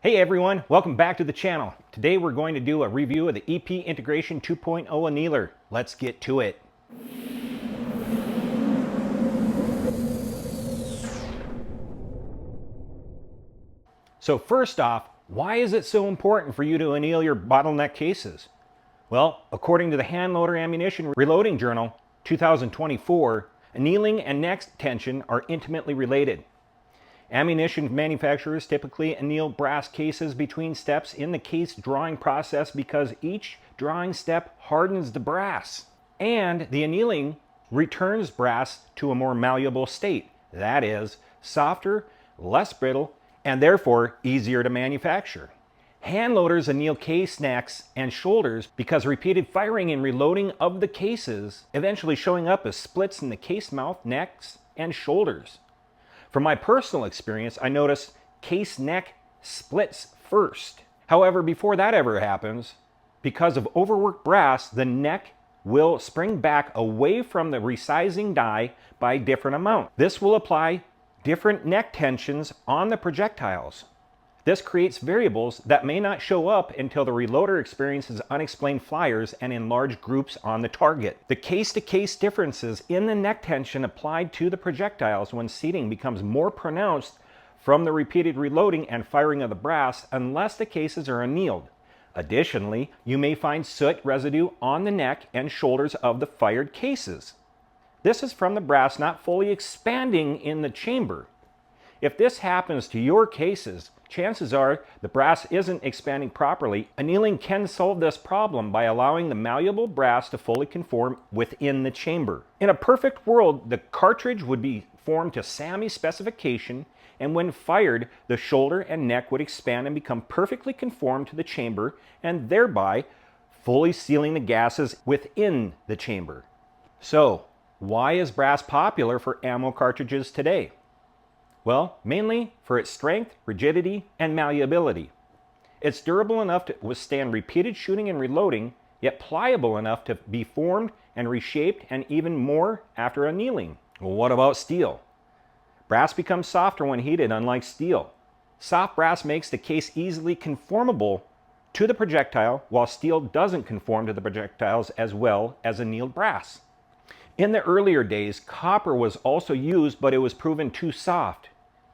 Hey everyone, welcome back to the channel. Today we're going to do a review of the EP Integration 2.0 Annealer. Let's get to it. So first off, why is it so important for you to anneal your bottleneck cases? Well, according to the Handloader Ammunition Reloading Journal 2024, annealing and neck tension are intimately related. Ammunition manufacturers typically anneal brass cases between steps in the case drawing process because each drawing step hardens the brass. And the annealing returns brass to a more malleable state. That is, softer, less brittle, and therefore easier to manufacture. Hand loaders anneal case necks and shoulders because repeated firing and reloading of the cases eventually showing up as splits in the case mouth, necks, and shoulders. From my personal experience, I notice case neck splits first. However, before that ever happens, because of overworked brass, the neck will spring back away from the resizing die by a different amount. This will apply different neck tensions on the projectiles. This creates variables that may not show up until the reloader experiences unexplained flyers and in large groups on the target. The case-to-case differences in the neck tension applied to the projectiles when seating becomes more pronounced from the repeated reloading and firing of the brass unless the cases are annealed. Additionally, you may find soot residue on the neck and shoulders of the fired cases. This is from the brass not fully expanding in the chamber. If this happens to your cases, chances are the brass isn't expanding properly. Annealing can solve this problem by allowing the malleable brass to fully conform within the chamber. In a perfect world, the cartridge would be formed to SAMI specification, and when fired, the shoulder and neck would expand and become perfectly conformed to the chamber, and thereby fully sealing the gases within the chamber. So, why is brass popular for ammo cartridges today? Well, mainly for its strength, rigidity, and malleability. It's durable enough to withstand repeated shooting and reloading, yet pliable enough to be formed and reshaped, and even more after annealing. Well, what about steel? Brass becomes softer when heated, unlike steel. Soft brass makes the case easily conformable to the projectile, while steel doesn't conform to the projectiles as well as annealed brass. In the earlier days, copper was also used, but it was proven too soft.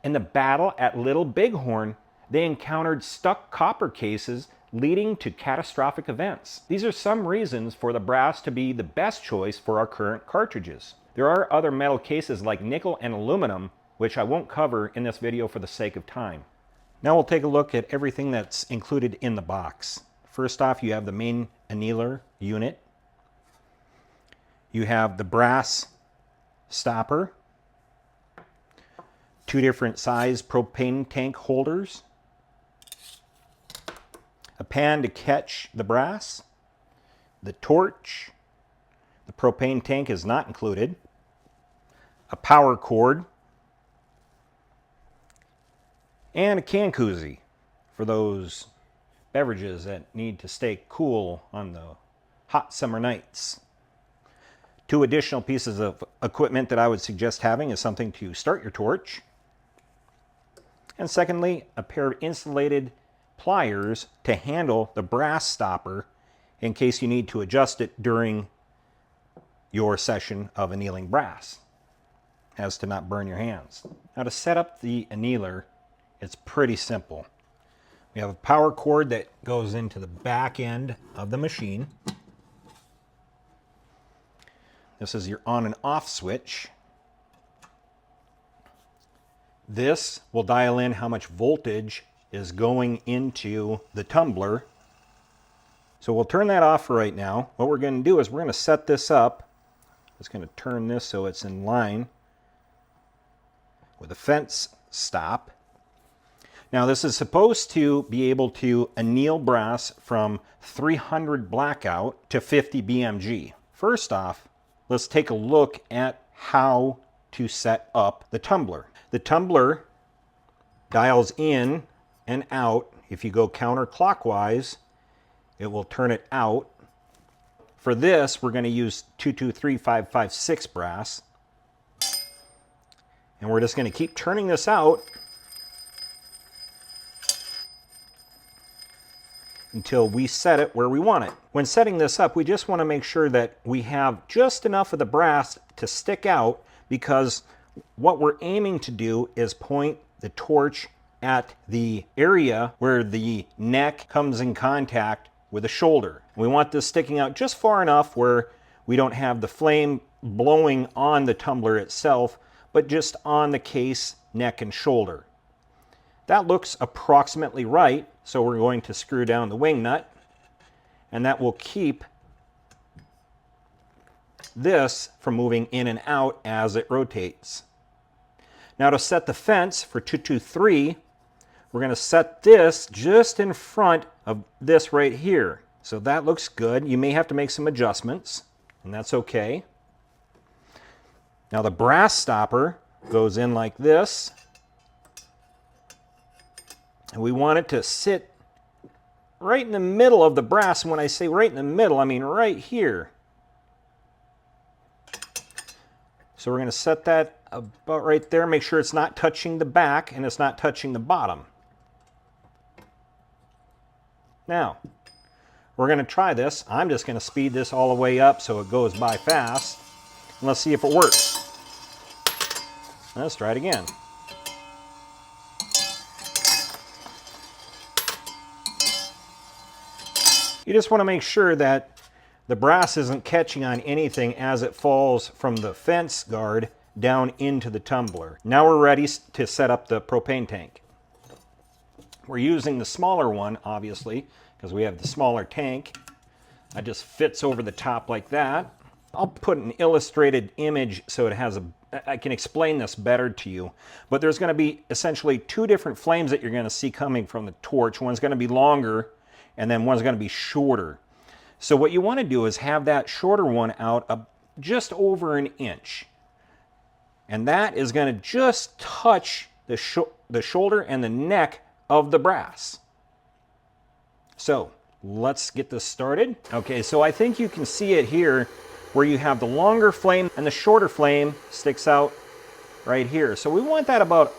In the battle at Little Bighorn, they encountered stuck copper cases leading to catastrophic events. These are some reasons for the brass to be the best choice for our current cartridges. There are other metal cases like nickel and aluminum, which I won't cover in this video for the sake of time. Now we'll take a look at everything that's included in the box. First off, you have the main annealer unit. You have the brass stopper, two different size propane tank holders, a pan to catch the brass, the torch, the propane tank is not included, a power cord, and a can koozie for those beverages that need to stay cool on the hot summer nights. Two additional pieces of equipment that I would suggest having is something to start your torch. And secondly, a pair of insulated pliers to handle the brass stopper in case you need to adjust it during your session of annealing brass, as to not burn your hands. Now to set up the annealer, it's pretty simple. We have a power cord that goes into the back end of the machine. This is your on and off switch. This will dial in how much voltage is going into the tumbler. So we'll turn that off for right now. What we're going to do is we're going to set this up. It's going to turn this so it's in line with a fence stop. Now this is supposed to be able to anneal brass from 300 blackout to 50 BMG. First off, let's take a look at how to set up the tumbler. The tumbler dials in and out. If you go counterclockwise, it will turn it out. For this, we're going to use 223556 brass. And we're just going to keep turning this out until we set it where we want it. When setting this up, we just want to make sure that we have just enough of the brass to stick out, because what we're aiming to do is point the torch at the area where the neck comes in contact with the shoulder. We want this sticking out just far enough where we don't have the flame blowing on the tumbler itself, but just on the case, neck, and shoulder. That looks approximately right, so we're going to screw down the wing nut, and that will keep this from moving in and out as it rotates. Now to set the fence for 223, we're going to set this just in front of this right here. So that looks good. You may have to make some adjustments, and that's okay. Now the brass stopper goes in like this, and we want it to sit right in the middle of the brass. And when I say right in the middle, I mean right here. So we're going to set that about right there. Make sure it's not touching the back and it's not touching the bottom. Now, we're going to try this. I'm just going to speed this all the way up so it goes by fast. And let's see if it works. Let's try it again. You just want to make sure that the brass isn't catching on anything as it falls from the fence guard down into the tumbler. Now we're ready to set up the propane tank. We're using the smaller one, obviously, because we have the smaller tank. That just fits over the top like that. I'll put an illustrated image so it has I can explain this better to you. But there's going to be essentially two different flames that you're going to see coming from the torch. One's going to be longer, and then one's going to be shorter. So what you want to do is have that shorter one out just over an inch. And that is going to just touch the shoulder and the neck of the brass. So let's get this started. Okay, so I think you can see it here where you have the longer flame and the shorter flame sticks out right here. So we want that about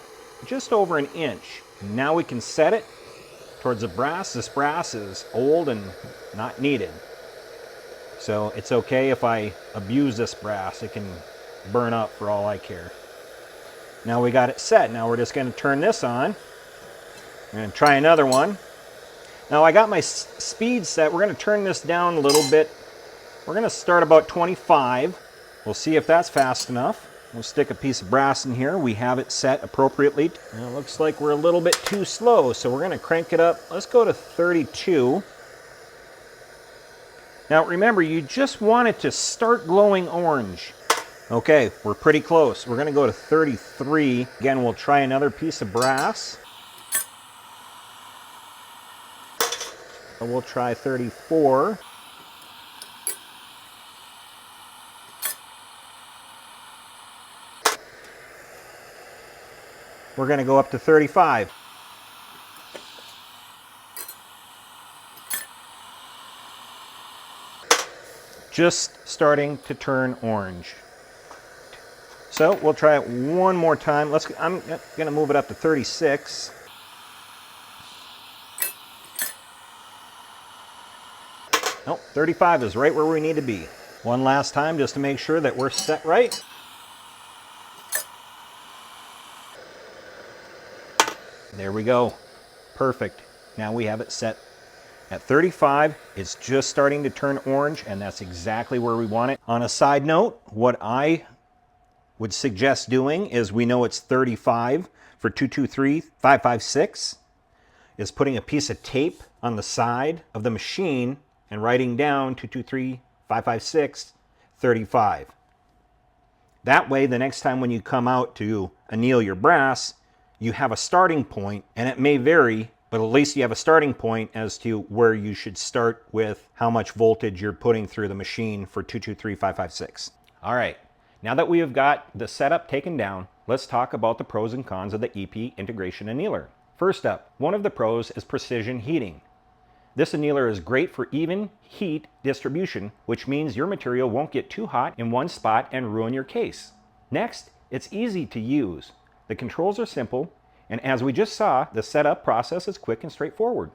just over an inch. Now we can set it towards the brass. This brass is old and not needed. So it's okay if I abuse this brass. It can burn up for all I care. Now we got it set. Now we're just going to turn this on. I'm going to try another one. Now I got my speed set. We're going to turn this down a little bit. We're going to start about 25. We'll see if that's fast enough. We'll stick a piece of brass in here. We have it set appropriately. And it looks like we're a little bit too slow, so we're going to crank it up. Let's go to 32. Now remember, you just want it to start glowing orange. Okay, we're pretty close. We're going to go to 33. Again, we'll try another piece of brass. And we'll try 34. We're going to go up to 35. Just starting to turn orange. So we'll try it one more time. I'm going to move it up to 36. Nope, 35 is right where we need to be. One last time just to make sure that we're set right. There we go. Perfect. Now we have it set at 35. It's just starting to turn orange, and that's exactly where we want it. On a side note, what I would suggest doing is, we know it's 35 for 223-556, is putting a piece of tape on the side of the machine and writing down 223-556 35. That way, the next time when you come out to anneal your brass, you have a starting point, and it may vary, but at least you have a starting point as to where you should start with how much voltage you're putting through the machine for 223-556. All right, now that we have got the setup taken down, let's talk about the pros and cons of the EP Integration Annealer. First up, one of the pros is precision heating. This annealer is great for even heat distribution, which means your material won't get too hot in one spot and ruin your case. Next, it's easy to use. The controls are simple, and as we just saw, the setup process is quick and straightforward.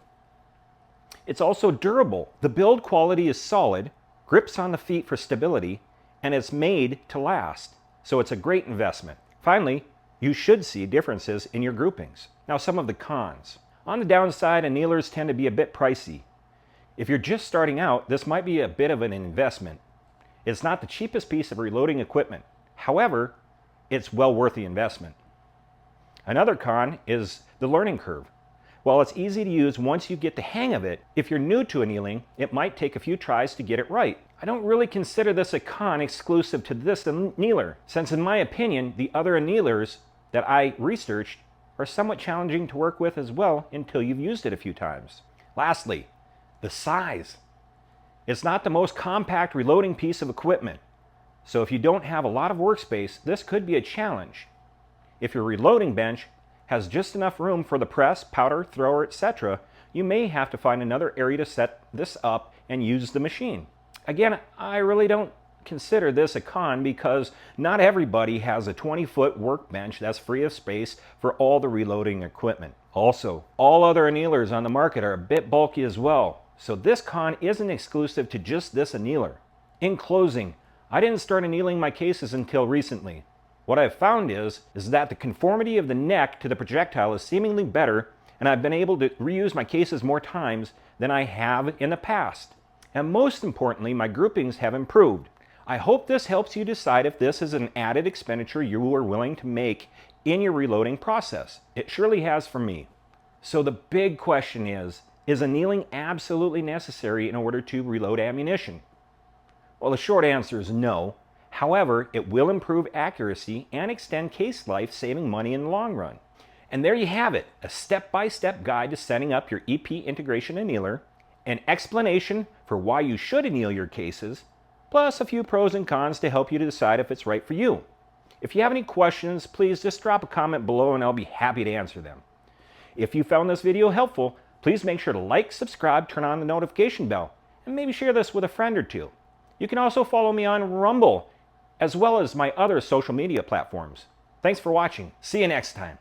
It's also durable. The build quality is solid, grips on the feet for stability, and it's made to last. So it's a great investment. Finally, you should see differences in your groupings. Now, some of the cons. On the downside, annealers tend to be a bit pricey. If you're just starting out, this might be a bit of an investment. It's not the cheapest piece of reloading equipment. However, it's well worth the investment. Another con is the learning curve. While it's easy to use once you get the hang of it, if you're new to annealing, it might take a few tries to get it right. I don't really consider this a con exclusive to this annealer, since in my opinion, the other annealers that I researched are somewhat challenging to work with as well until you've used it a few times. Lastly, the size. It's not the most compact reloading piece of equipment, so if you don't have a lot of workspace, this could be a challenge. If your reloading bench has just enough room for the press, powder, thrower, etc., you may have to find another area to set this up and use the machine. Again, I really don't consider this a con because not everybody has a 20-foot workbench that's free of space for all the reloading equipment. Also, all other annealers on the market are a bit bulky as well, so this con isn't exclusive to just this annealer. In closing, I didn't start annealing my cases until recently. What I've found is that the conformity of the neck to the projectile is seemingly better, and I've been able to reuse my cases more times than I have in the past. And most importantly, my groupings have improved. I hope this helps you decide if this is an added expenditure you are willing to make in your reloading process. It surely has for me. So the big question is annealing absolutely necessary in order to reload ammunition? Well, the short answer is no. However, it will improve accuracy and extend case life, saving money in the long run. And there you have it, a step-by-step guide to setting up your EP Integration Annealer, an explanation for why you should anneal your cases, plus a few pros and cons to help you to decide if it's right for you. If you have any questions, please just drop a comment below and I'll be happy to answer them. If you found this video helpful, please make sure to like, subscribe, turn on the notification bell, and maybe share this with a friend or two. You can also follow me on Rumble, as well as my other social media platforms. Thanks for watching. See you next time.